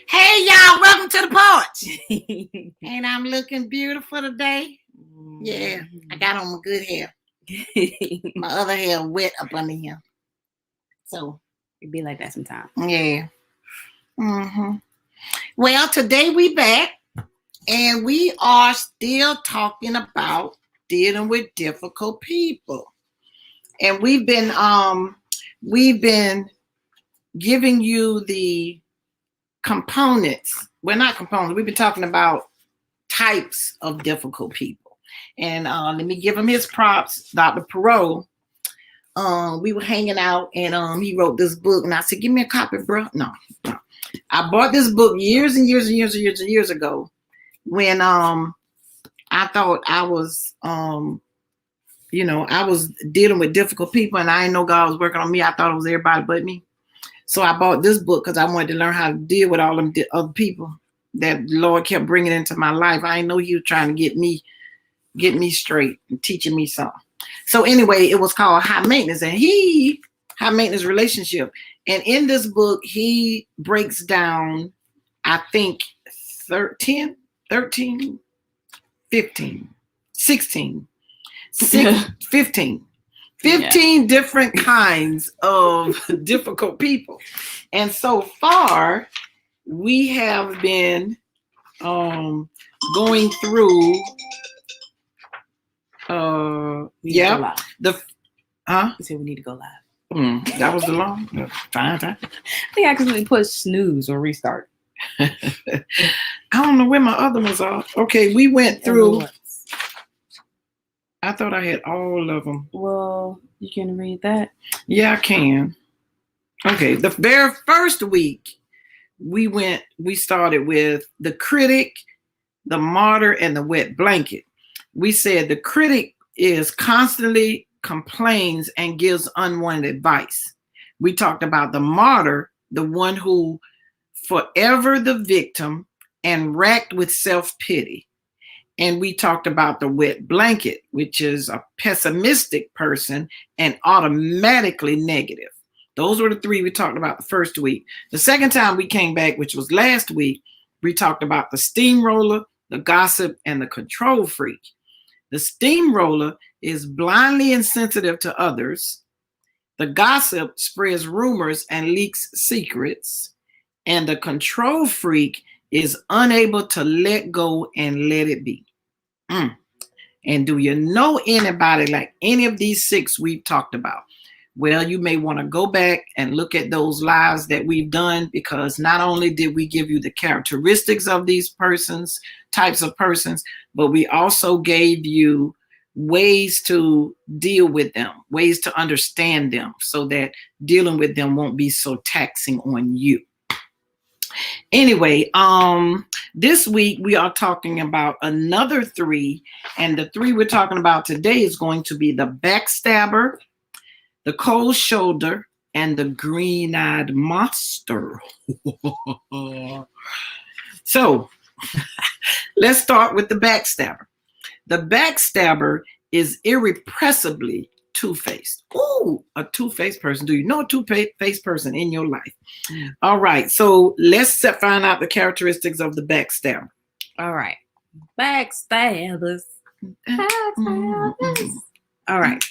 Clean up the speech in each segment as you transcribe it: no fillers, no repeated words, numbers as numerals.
Hey y'all, welcome to the porch. And I'm looking beautiful today. Yeah, I got on my good hair. My other hair wet up under here. So it be like that sometimes. Yeah. Well, today we back and we are still talking about dealing with difficult people. And we've been giving you the components. We're not components. We've been talking about types of difficult people. And let me give him his props. Dr. Perot, we were hanging out and he wrote this book. And I said, give me a copy, bro. No. I bought this book years and years ago when I thought I was, I was dealing with difficult people and I didn't know God was working on me. I thought it was everybody but me. So I bought this book because I wanted to learn how to deal with all them other people that the Lord kept bringing into my life. I didn't know he was trying to get me straight and teaching me something. So anyway, it was called High Maintenance and High Maintenance Relationship. And in this book, he breaks down, I think, 15, 15 different kinds of difficult people. And so far, we have been going through You said we need to go live. That was the long fine time. I accidentally push snooze or restart. I don't know where my other ones are. Okay, we went through. I thought I had all of them. Well, you can read that. Yeah, I can. Okay, the very first week we started with the critic, the martyr, and the wet blanket. We said the critic is constantly complains and gives unwanted advice. We talked about the martyr, the one who forever the victim and racked with self-pity. And we talked about the wet blanket, which is a pessimistic person and automatically negative. Those were the three we talked about the first week. The second time we came back, which was last week, we talked about the steamroller, the gossip, and the control freak. The steamroller is blindly insensitive to others. The gossip spreads rumors and leaks secrets. And the control freak is unable to let go and let it be. And do you know anybody like any of these six we've talked about? Well, you may want to go back and look at those lives that we've done, because not only did we give you the characteristics of these persons, types of persons, but we also gave you ways to deal with them, ways to understand them so that dealing with them won't be so taxing on you. Anyway, this week we are talking about another three, and the three we're talking about today is going to be the backstabber, the cold shoulder, and the green-eyed monster. So let's start with the backstabber. The backstabber is irrepressibly two-faced. Ooh, a two-faced person. Do you know a two-faced person in your life? All right, so let's find out the characteristics of the backstabber. All right. Backstabbers. All right.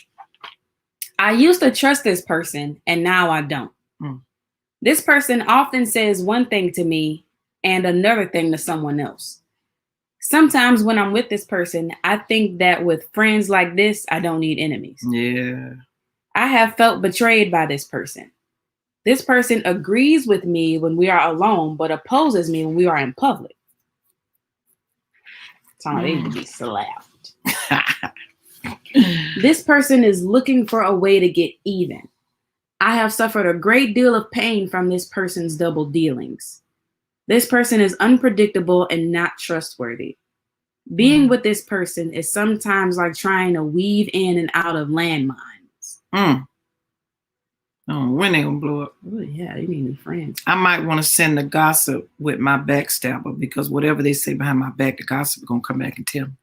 I used to trust this person and now I don't. This person often says one thing to me and another thing to someone else. Sometimes when I'm with this person, I think that with friends like this, I don't need enemies. Yeah. I have felt betrayed by this person. This person agrees with me when we are alone, but opposes me when we are in public. Time they need to be slapped. This person is looking for a way to get even. I have suffered a great deal of pain from this person's double dealings. This person is unpredictable and not trustworthy. Being with this person is sometimes like trying to weave in and out of landmines. Oh, when they gonna blow up? Oh yeah, you need new friends. I might want to send the gossip with my backstabber, because whatever they say behind my back, the gossip is gonna come back and tell me.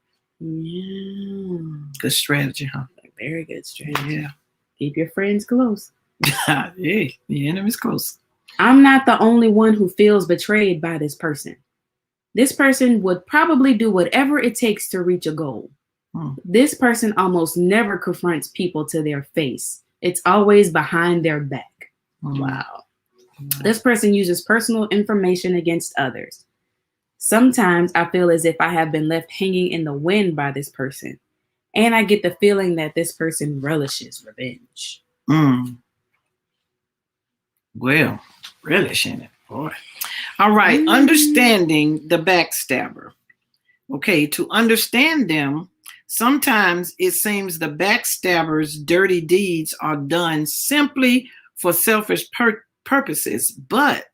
Yeah. Good strategy, huh? Very good strategy. Yeah. Keep your friends close. Yeah, the enemy's close. I'm not the only one who feels betrayed by this person. This person would probably do whatever it takes to reach a goal. This person almost never confronts people to their face. It's always behind their back. Wow. This person uses personal information against others. Sometimes I feel as if I have been left hanging in the wind by this person. And I get the feeling that this person relishes revenge. Well, relishing it, boy. All right. Understanding the backstabber. Okay. To understand them, sometimes it seems the backstabber's dirty deeds are done simply for selfish purposes, but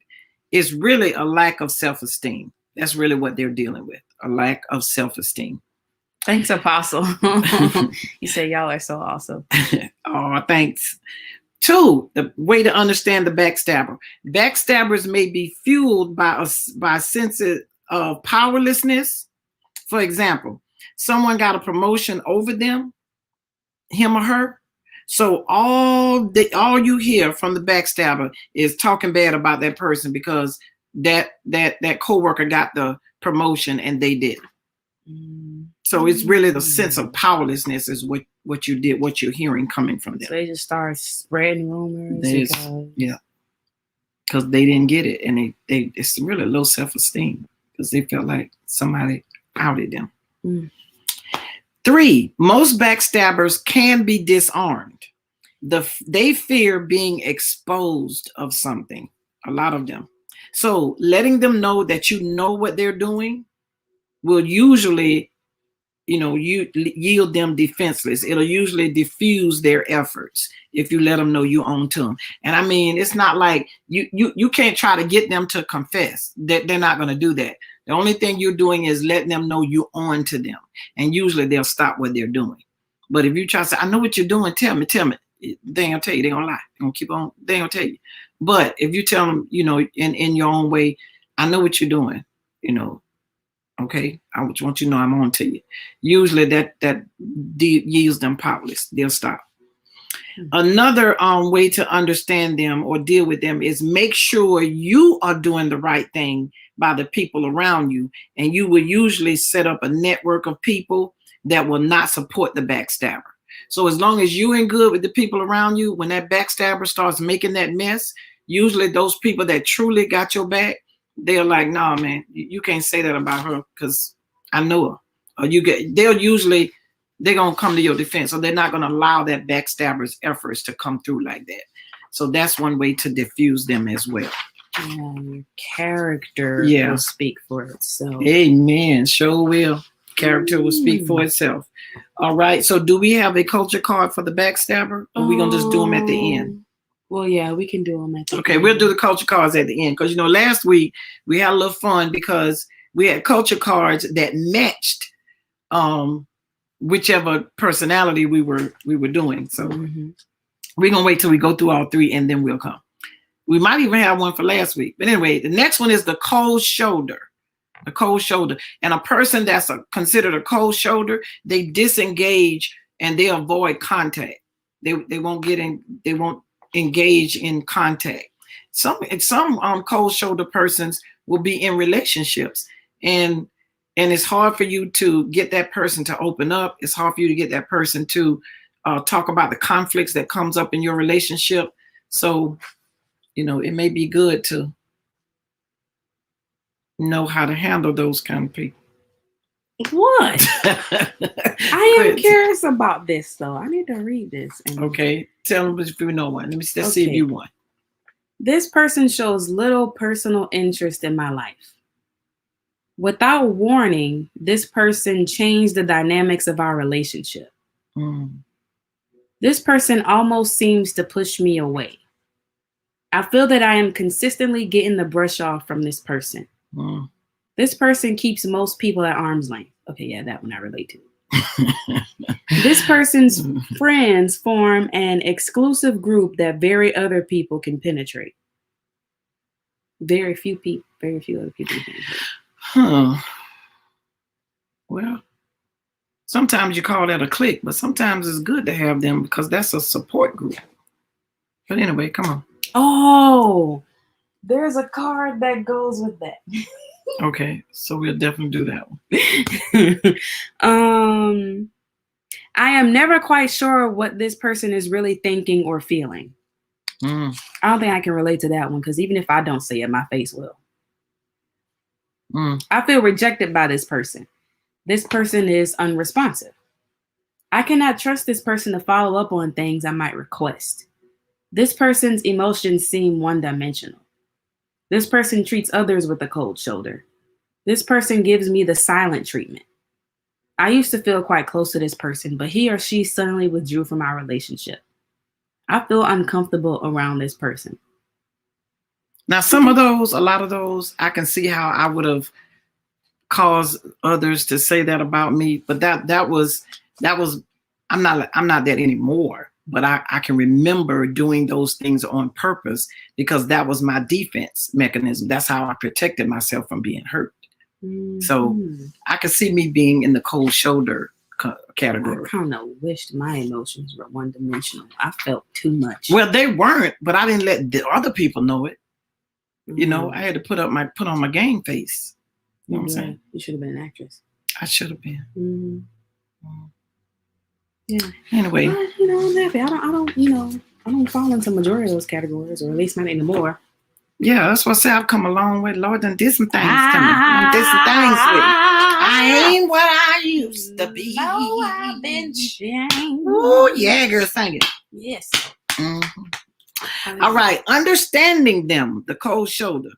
it's really a lack of self-esteem. That's really what they're dealing with, a lack of self-esteem. Thanks, Apostle. You say y'all are so awesome. Oh, thanks. 2, the way to understand the backstabber. Backstabbers may be fueled by a sense of powerlessness. For example, someone got a promotion over them, him or her. So all you hear from the backstabber is talking bad about that person because that coworker got the promotion and they didn't. So it's really the sense of powerlessness is what you did, what you're hearing coming from them. So they just start spreading rumors. Yeah, because they didn't get it, and it's really low self-esteem because they felt like somebody outed them. 3, most backstabbers can be disarmed. They fear being exposed of something. A lot of them. So letting them know that you know what they're doing will usually, you yield them defenseless. It'll usually diffuse their efforts if you let them know you own to them. And I mean, it's not like you can't try to get them to confess. That they're not going to do that. The only thing you're doing is letting them know you on to them. And usually they'll stop what they're doing. But if you try to say, I know what you're doing, tell me, they ain't gonna tell you, they're gonna lie. They're gonna keep on, they ain't gonna tell you. But if you tell them, in your own way, I know what you're doing, okay, I just want you to know I'm on to you. Usually that yields them powerless. They'll stop. Another way to understand them or deal with them is make sure you are doing the right thing by the people around you. And you will usually set up a network of people that will not support the backstabber. So as long as you're in good with the people around you, when that backstabber starts making that mess, usually those people that truly got your back, they're like, nah, man, you can't say that about her because I know her. Or they're going to come to your defense. So they're not going to allow that backstabber's efforts to come through like that. So that's one way to diffuse them as well. Your character will speak for itself. Amen. Sure will. Character will speak for itself. All right. So do we have a culture card for the backstabber? Or are we going to just do them at the end? Well, yeah, we can do them at the end. Okay, we'll do the culture cards at the end. Because, last week we had a little fun because we had culture cards that matched whichever personality we were doing. So we're going to wait till we go through all 3 and then we'll come. We might even have one for last week. But anyway, the next one is the cold shoulder. The cold shoulder. And a person that's considered a cold shoulder, they disengage and they avoid contact. They won't engage in contact. Some cold shoulder persons will be in relationships and it's hard for you to get that person to open up. It's hard for you to get that person to talk about the conflicts that comes up in your relationship. So, it may be good to know how to handle those kind of people. What? I am curious about this, though. I need to read this. Okay. Tell them if you know one. Let's see if you won. This person shows little personal interest in my life. Without warning, this person changed the dynamics of our relationship. This person almost seems to push me away. I feel that I am consistently getting the brush off from this person. This person keeps most people at arm's length. Okay, yeah, that one I relate to. This person's friends form an exclusive group that very other people can penetrate. Very few other people can penetrate. Well, sometimes you call that a clique, but sometimes it's good to have them because that's a support group. But anyway, come on. Oh, There's a card that goes with that. Okay, so we'll definitely do that one. I am never quite sure what this person is really thinking or feeling. I don't think I can relate to that one because even if I don't say it, my face will. I feel rejected by this person. This person is unresponsive. I cannot trust this person to follow up on things I might request. This person's emotions seem one-dimensional. This person treats others with a cold shoulder. This person gives me the silent treatment. I used to feel quite close to this person, but he or she suddenly withdrew from our relationship. I feel uncomfortable around this person. Now, some of those, a lot of those, I can see how I would have caused others to say that about me, but that was I'm not that anymore. But I can remember doing those things on purpose because that was my defense mechanism. That's how I protected myself from being hurt. So I could see me being in the cold shoulder category. I kind of wished my emotions were one-dimensional. I felt too much. Well, they weren't, but I didn't let the other people know it. You know, I had to put on my game face. You know what I'm saying? You should have been an actress. I should have been. Yeah. Anyway, you know, I'm happy. I don't fall into majority of those categories, or at least not anymore. Yeah, that's what I say. I've come a long way. Lord done did some things to me. Did some things with me. I ain't what I used to be. No, I've been changed. Oh, yeah, girl, sing it. Yes. All right. Understanding them, the cold shoulder.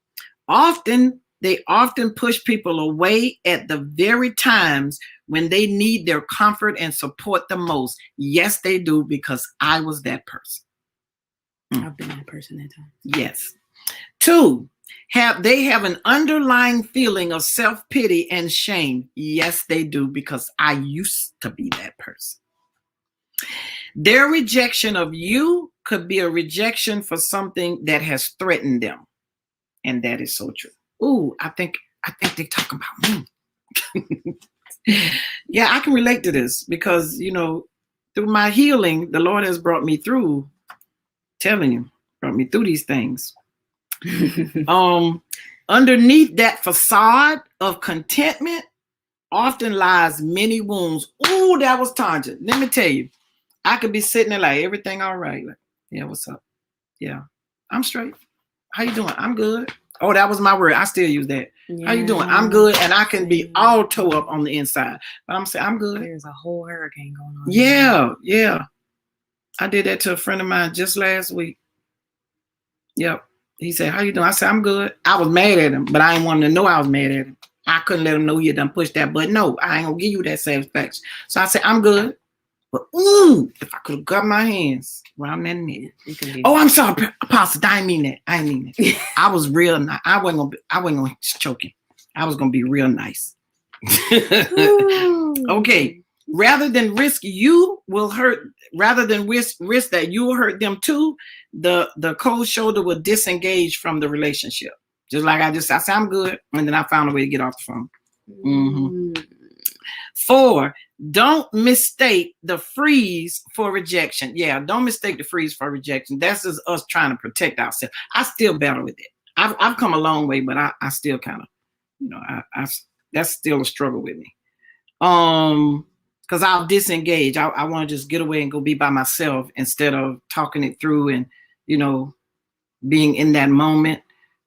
They often push people away at the very times when they need their comfort and support the most. Yes, they do, because I was that person. I've been that person that time. Yes. 2, they have an underlying feeling of self-pity and shame. Yes, they do, because I used to be that person. Their rejection of you could be a rejection for something that has threatened them. And that is so true. Ooh, I think they're talking about me. Yeah, I can relate to this because, you know, through my healing, the Lord has brought me through, brought me through these things. Underneath that facade of contentment often lies many wounds. Ooh, that was Tanja. Let me tell you, I could be sitting there like, everything all right. Like, yeah, what's up? Yeah, I'm straight. How you doing? I'm good. Oh, that was my word. I still use that. Yeah. How you doing? I'm good. And I can be all tore up on the inside. But I'm saying I'm good. There's a whole hurricane going on. Yeah. I did that to a friend of mine just last week. Yep. He said, how you doing? I said, I'm good. I was mad at him, but I didn't want him to know I was mad at him. I couldn't let him know he had done pushed that button. No, I ain't gonna give you that satisfaction. So I said, I'm good. But if I could have got my hands around that neck. Oh, I'm sorry, Apostle. I didn't mean that. I was real nice. I wasn't gonna choke him. I was gonna be real nice. Okay. Rather than risk that you will hurt them too, the cold shoulder will disengage from the relationship. Just like I said, I'm good, and then I found a way to get off the phone. 4, don't mistake the freeze for rejection. Yeah, don't mistake the freeze for rejection. That's just us trying to protect ourselves. I still battle with it. I've come a long way, but I still kind of, you know, that's still a struggle with me. Because I'll disengage. I want to just get away and go be by myself instead of talking it through and, you know, being in that moment.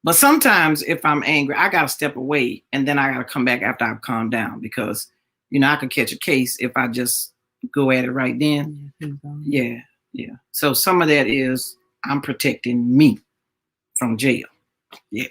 But sometimes if I'm angry, I got to step away and then I got to come back after I've calmed down because, you know, I could catch a case if I just go at it right then. Yeah. So some of that is I'm protecting me from jail. Yeah.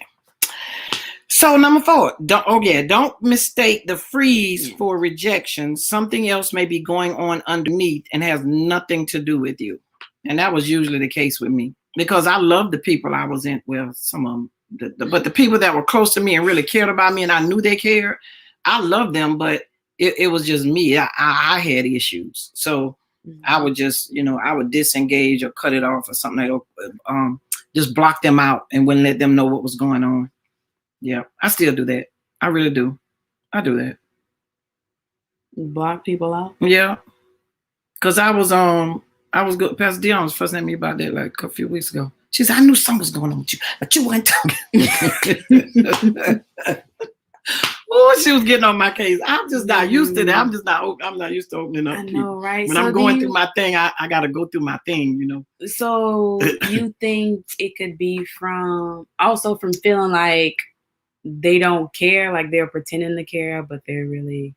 So number 4, don't mistake the freeze for rejection. Something else may be going on underneath and has nothing to do with you. And that was usually the case with me because I loved the people I was in. Well, some of them, but the people that were close to me and really cared about me and I knew they cared, I loved them, but it was just me. I had issues. So I would just, you know, I would disengage or cut it off or something like just block them out and wouldn't let them know what was going on. Yeah, I still do that. I really do. I do that. Block people out? Yeah. Because I was good. Pastor Dion was fussing at me about that like a few weeks ago. She said, I knew something was going on with you, but you weren't talking. Oh, she was getting on my case. I'm just not used to that. I'm not used to opening up. I know, right? When I'm going through my thing, I got to go through my thing, you know. So you think it could be from feeling like they don't care, like they're pretending to care, but they're really.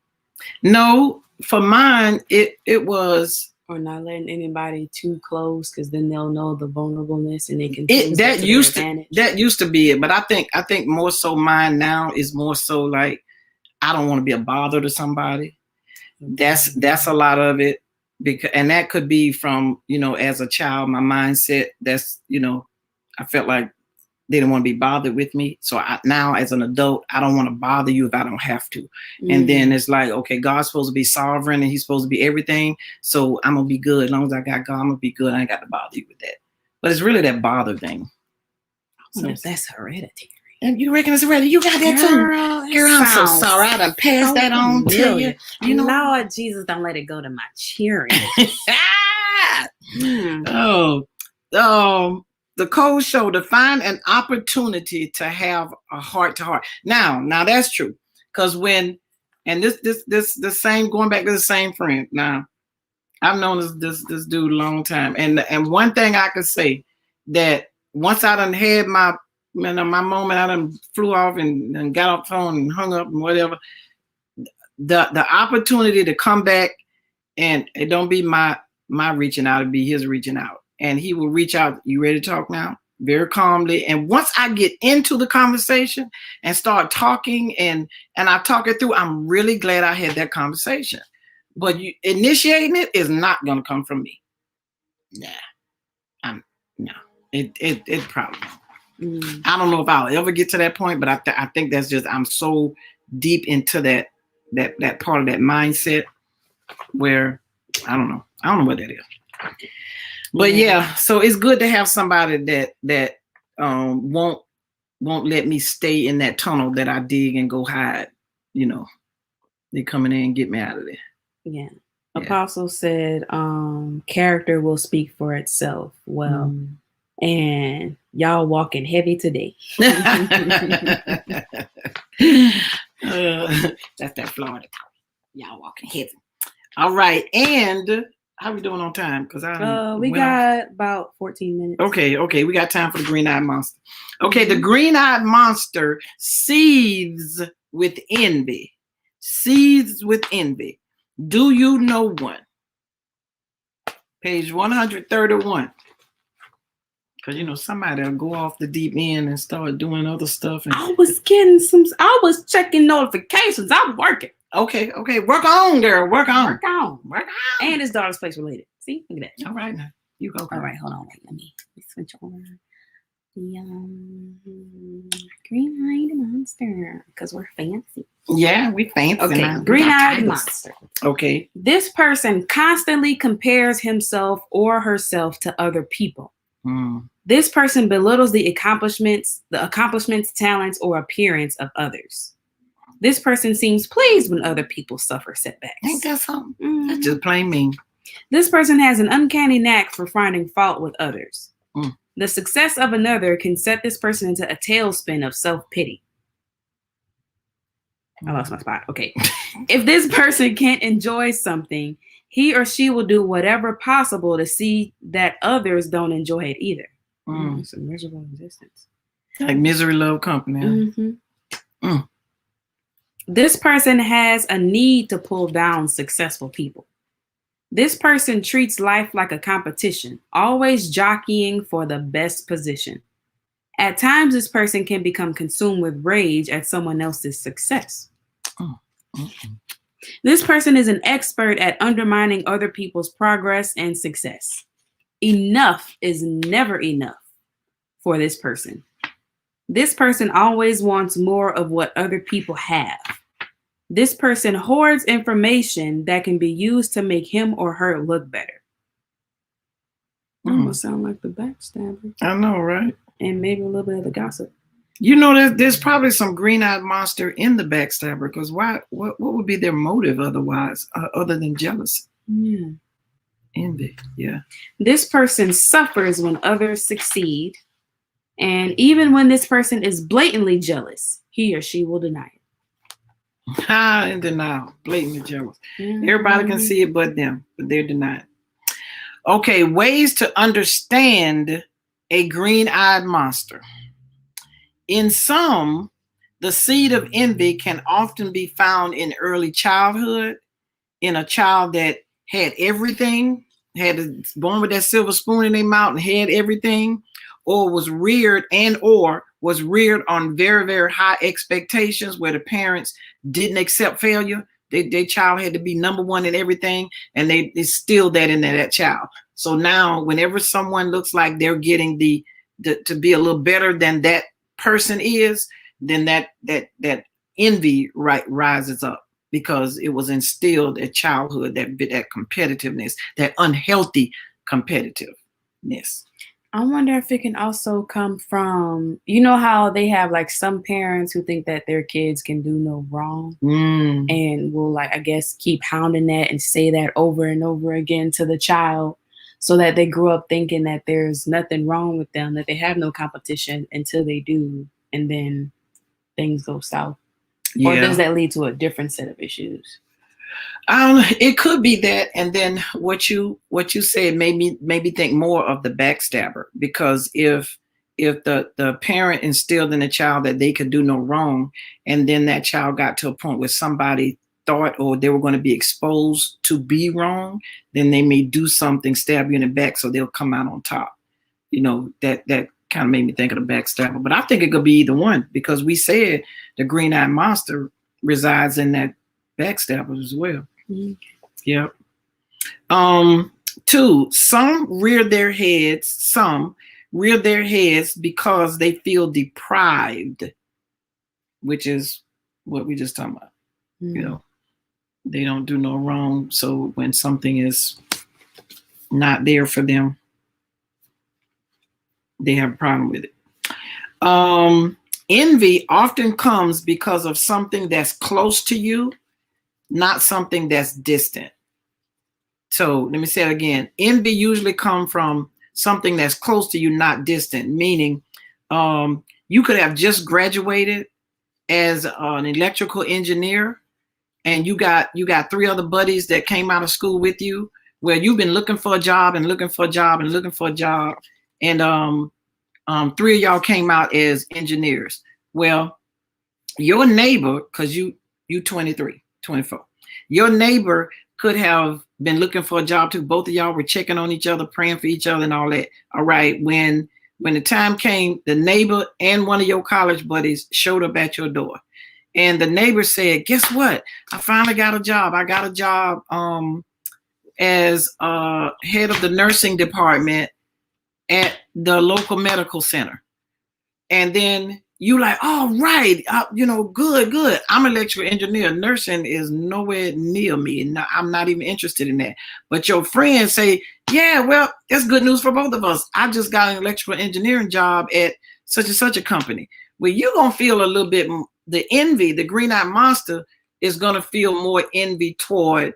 No, for mine, it was. Or not letting anybody too close, because then they'll know the vulnerableness and they can. That used to be it, but I think more so mine now is more so like I don't want to be a bother to somebody. That's a lot of it, because and that could be from, you know, as a child, my mindset. That's, you know, I felt like they didn't want to be bothered with me. So now as an adult, I don't want to bother you if I don't have to. And then it's like, okay, God's supposed to be sovereign and he's supposed to be everything. So I'm going to be good. As long as I got God, I'm going to be good. I ain't got to bother you with that. But it's really that bother thing. So that's hereditary. And you reckon it's hereditary? You got that too? Girl, I'm so sorry. I done passed that on to you. You know, Lord Jesus, don't let it go to my children. The code show to find an opportunity to have a heart-to-heart. Now that's true. Because when, and this the same, going back to the same friend. Now, I've known this dude a long time. And one thing I could say, that once I done had my moment, I done flew off and got off the phone and hung up and whatever, the opportunity to come back, and it don't be my reaching out, it'd be his reaching out. And he will reach out. You ready to talk now? Very calmly. And once I get into the conversation and start talking and I talk it through, I'm really glad I had that conversation. But you initiating it is not going to come from me. No. It probably won't. I don't know if I'll ever get to that point, but I think that's just, I'm so deep into that part of that mindset where I don't know what that is. But yeah, so it's good to have somebody that won't let me stay in that tunnel that I dig and go hide. You know, they coming in and get me out of there. Yeah. Apostle said, character will speak for itself. Well, and y'all walking heavy today. That's that Florida talk. Y'all walking heavy. All right, and how we doing on time? Because we got about 14 minutes. Okay, we got time for the green-eyed monster. Okay, the green-eyed monster seethes with envy. Seethes with envy. Do you know one? Page 131. Because, you know, somebody will go off the deep end and start doing other stuff. And I was checking notifications. I'm working. Okay. Work on, girl. Work on. And his daughter's place related. See? Look at that. All right, now. You go. All right, hold on. Wait, let me switch over. The green-eyed monster. Because we're fancy. Yeah, we fancy. Okay, green-eyed monster. Okay. This person constantly compares himself or herself to other people. This person belittles the accomplishments, talents, or appearance of others. This person seems pleased when other people suffer setbacks. Ain't that something? That's just plain mean. This person has an uncanny knack for finding fault with others. The success of another can set this person into a tailspin of self-pity. I lost my spot. Okay. If this person can't enjoy something, he or she will do whatever possible to see that others don't enjoy it either. It's a miserable existence. Like misery love company. This person has a need to pull down successful people. This person treats life like a competition, always jockeying for the best position. At times, this person can become consumed with rage at someone else's success. This person is an expert at undermining other people's progress and success. Enough is never enough for this person. This person always wants more of what other people have. This person hoards information that can be used to make him or her look better. Almost sound like the Backstabber. I know, right? And maybe a little bit of the gossip. You know, there's probably some green-eyed monster in the Backstabber, because what would be their motive otherwise, other than jealousy? Yeah. Envy, yeah. This person suffers when others succeed. And even when this person is blatantly jealous, he or she will deny it. In denial, blatantly jealous. Mhm. Everybody can see it but them, but they're denied. Okay, ways to understand a green-eyed monster. In some, the seed of envy can often be found in early childhood, in a child that had everything, born with that silver spoon in their mouth and had everything, or was reared on very, very high expectations where the parents didn't accept failure. Their child had to be number one in everything, and they instilled that in that child. So now whenever someone looks like they're getting to be a little better than that person is, then that envy rises up, because it was instilled at childhood, that competitiveness, that unhealthy competitiveness. I wonder if it can also come from, you know how they have like some parents who think that their kids can do no wrong and will, like, I guess, keep hounding that and say that over and over again to the child, so that they grew up thinking that there's nothing wrong with them, that they have no competition until they do, and then things go south. Yeah. Or does that lead to a different set of issues? It could be that, and then what you said made me think more of the backstabber, because if the parent instilled in the child that they could do no wrong, and then that child got to a point where somebody thought or they were going to be exposed to be wrong, then they may do something, stab you in the back, so they'll come out on top. You know, that kind of made me think of the backstabber. But I think it could be either one, because we said the green-eyed monster resides in that backstabber as well. Mm-hmm. Yep. 2, some rear their heads because they feel deprived, which is what we just talked about. Mm-hmm. You know, they don't do no wrong, so when something is not there for them, they have a problem with it. Envy often comes because of something that's close to you, not something that's distant. So let me say it again. Envy usually comes from something that's close to you, not distant, meaning you could have just graduated as an electrical engineer, and you got 3 other buddies that came out of school with you, where you've been looking for a job and looking for a job and looking for a job, and 3 of y'all came out as engineers. Well, your neighbor, because you 23, 24, your neighbor could have been looking for a job too. Both of y'all were checking on each other, praying for each other and all that. All right. When the time came, the neighbor and one of your college buddies showed up at your door. And the neighbor said, guess what? I finally got a job. I got a job as head of the nursing department at the local medical center. And then you like, oh, right. Good. I'm an electrical engineer. Nursing is nowhere near me. And I'm not even interested in that. But your friends say, yeah, well, that's good news for both of us. I just got an electrical engineering job at such and such a company. Well, you're going to feel a little bit, the envy, the green-eyed monster is going to feel more envy toward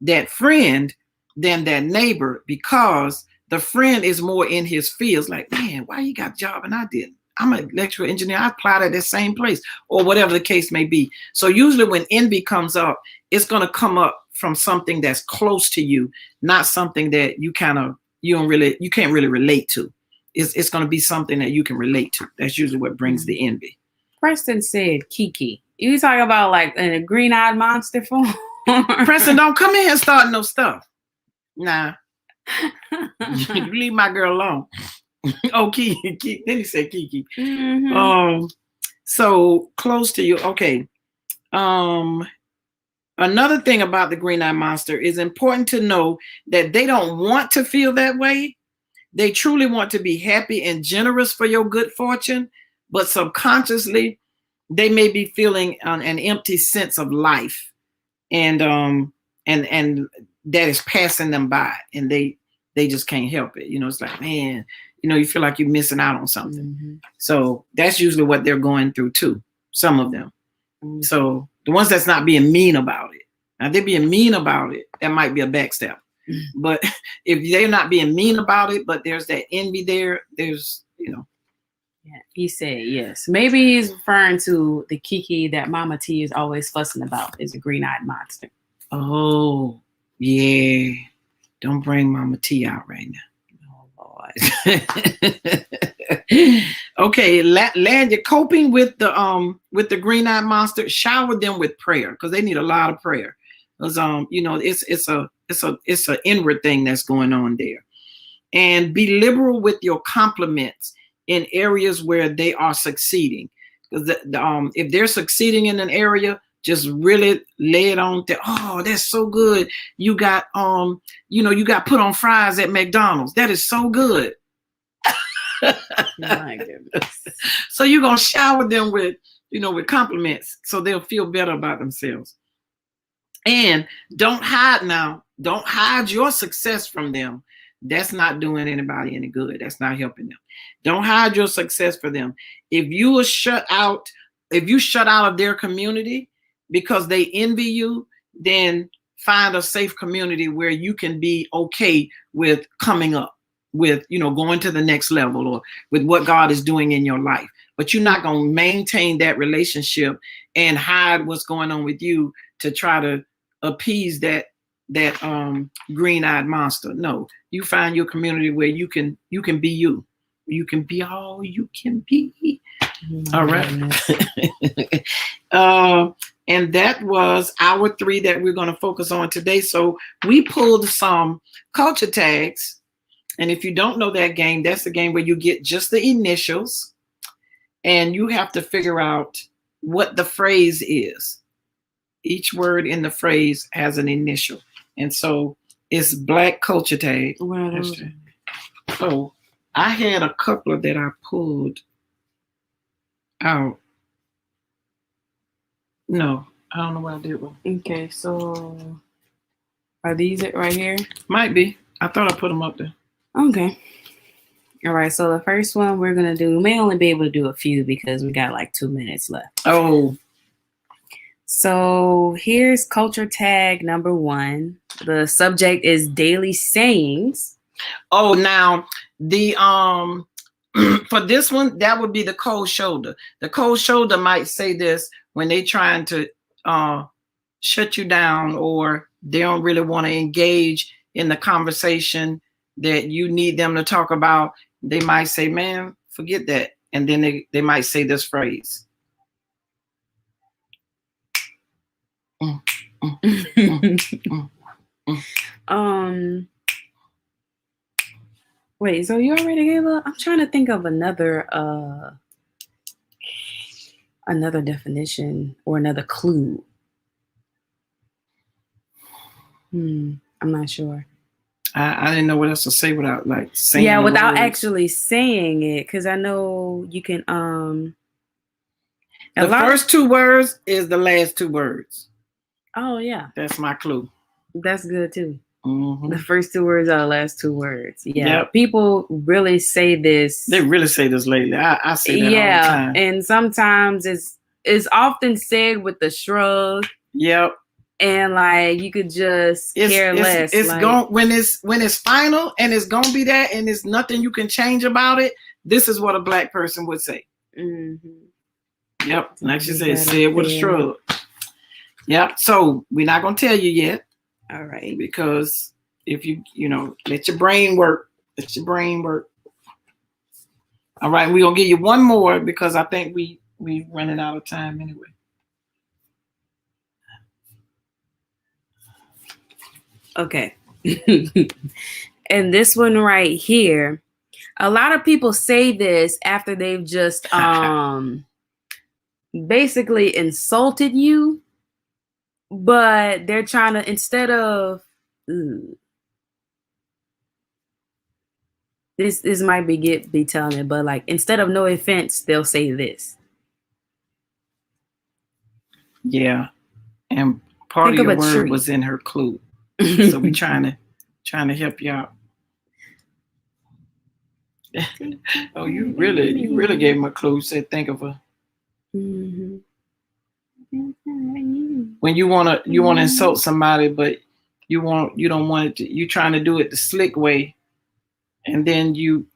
that friend than that neighbor, because the friend is more in his fields. Like, man, why you got a job and I didn't? I'm an electrical engineer. I applied at the same place, or whatever the case may be. So usually when envy comes up, it's going to come up from something that's close to you, not something that you can't really relate to. It's going to be something that you can relate to. That's usually what brings the envy. Preston said, Kiki. You talking about like in a green-eyed monster form? Preston, don't come in here starting no stuff. Nah. You leave my girl alone. Oh, Kiki. Then he said Kiki. Mm-hmm. So close to you. Okay. Another thing about the green-eyed monster is important to know that they don't want to feel that way. They truly want to be happy and generous for your good fortune, but subconsciously they may be feeling an empty sense of life, and that is passing them by, and they just can't help it. It's like, man, you feel like you're missing out on something. Mm-hmm. So that's usually what they're going through too, some of them. Mm-hmm. So the ones that's not being mean about it. Now, they're being mean about it, that might be a backstab. Mm-hmm. But if they're not being mean about it, but there's that envy there's, Yeah, he said yes. Maybe he's referring to the Kiki that Mama T is always fussing about, is a green-eyed monster. Oh, yeah. Don't bring Mama T out right now. Oh Lord. Okay, Land, you're coping with the green-eyed monster. Shower them with prayer because they need a lot of prayer. Because it's a inward thing that's going on there. And be liberal with your compliments in areas where they are succeeding. Because if they're succeeding in an area, just really lay it on there. Oh, that's so good. You got you got put on fries at McDonald's. That is so good. my goodness. So you're gonna shower them with compliments so they'll feel better about themselves. And don't hide your success from them. That's not doing anybody any good. That's not helping them. Don't hide your success for them. If you shut out of their community because they envy you, then find a safe community where you can be okay with coming up, with going to the next level, or with what God is doing in your life. But you're not going to maintain that relationship and hide what's going on with you to try to appease that green-eyed monster. No, you find your community where you can be you. You can be all you can be. All right. And that was our 3 that we're going to focus on today. So we pulled some culture tags. And if you don't know that game, that's the game where you get just the initials and you have to figure out what the phrase is. Each word in the phrase has an initial. And so it's Black culture tag. Wow. So I had a couple that I pulled out. No, I don't know what I did with them. Okay, so are these it right here? Might be. I thought I put them up there. Okay. All right, so the first one we're going to do, we may only be able to do a few because we got like 2 minutes left. Oh. So here's culture tag number 1. The subject is daily sayings. Oh, now the for this one, that would be the cold shoulder. The cold shoulder might say this when they trying to shut you down, or they don't really want to engage in the conversation that you need them to talk about. They might say, man, forget that. And then they might say this phrase. Wait, so you already gave up? I'm trying to think of another definition or another clue. I'm not sure. I didn't know what else to say without like saying. Yeah, without words. actually saying it, because I know you can. The first 2 words is the last 2 words. Oh yeah, that's my clue. That's good too. Mm-hmm. The first 2 words are the last 2 words. Yeah, yep. People really say this. They really say this lately. I say that all the time. And sometimes it's often said with a shrug. Yep. And like you could just care less. It's like, when it's final and it's gonna be that, and there's nothing you can change about it. This is what a Black person would say. Mm-hmm. Yep, like she said, say it with a shrug. Yep. So we're not gonna tell you yet. All right. Because if you let your brain work. Let your brain work. All right, we're gonna give you one more because I think we're running out of time anyway. Okay. And this one right here, a lot of people say this after they've just basically insulted you, but they're trying to, instead of this might be telling it, but like instead of no offense, they'll say this. Yeah. And part of your word was in her clue. So we're trying to help you out. Oh, you really gave him a clue. Said think of a. Mm-hmm. When you wanna insult somebody, but you don't want it to, you trying to do it the slick way, and then you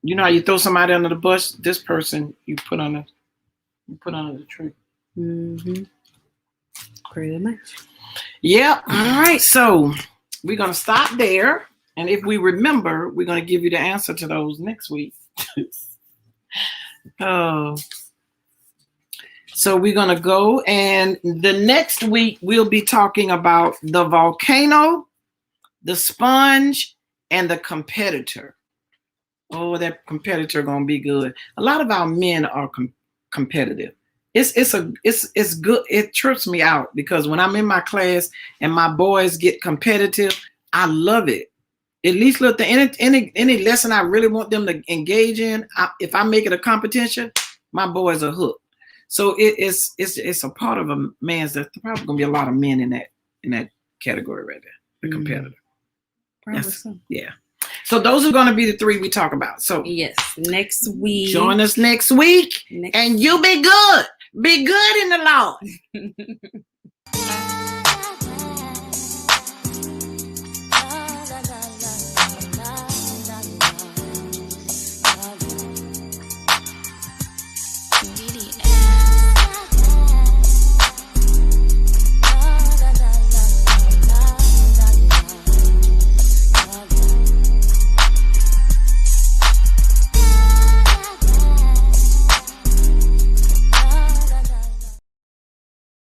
You know how you throw somebody under the bus? This person you put under the tree. Mm-hmm. Pretty much. Yep. All right. So we're gonna stop there, and if we remember, we're gonna give you the answer to those next week. Oh. So we're gonna go, and the next week we'll be talking about the volcano, the sponge, and the competitor. Oh, that competitor gonna be good. A lot of our men are competitive. It's good. It trips me out because when I'm in my class and my boys get competitive, I love it. At least look, any lesson I really want them to engage in, if I make it a competition, my boys are hooked. So it's a part of a man's. There's probably gonna be a lot of men in that category right there. The competitor. Probably so. Yeah. So those are going to be the 3 we talk about. So yes, next week. Join us next week, and you be good. Be good in the Lord.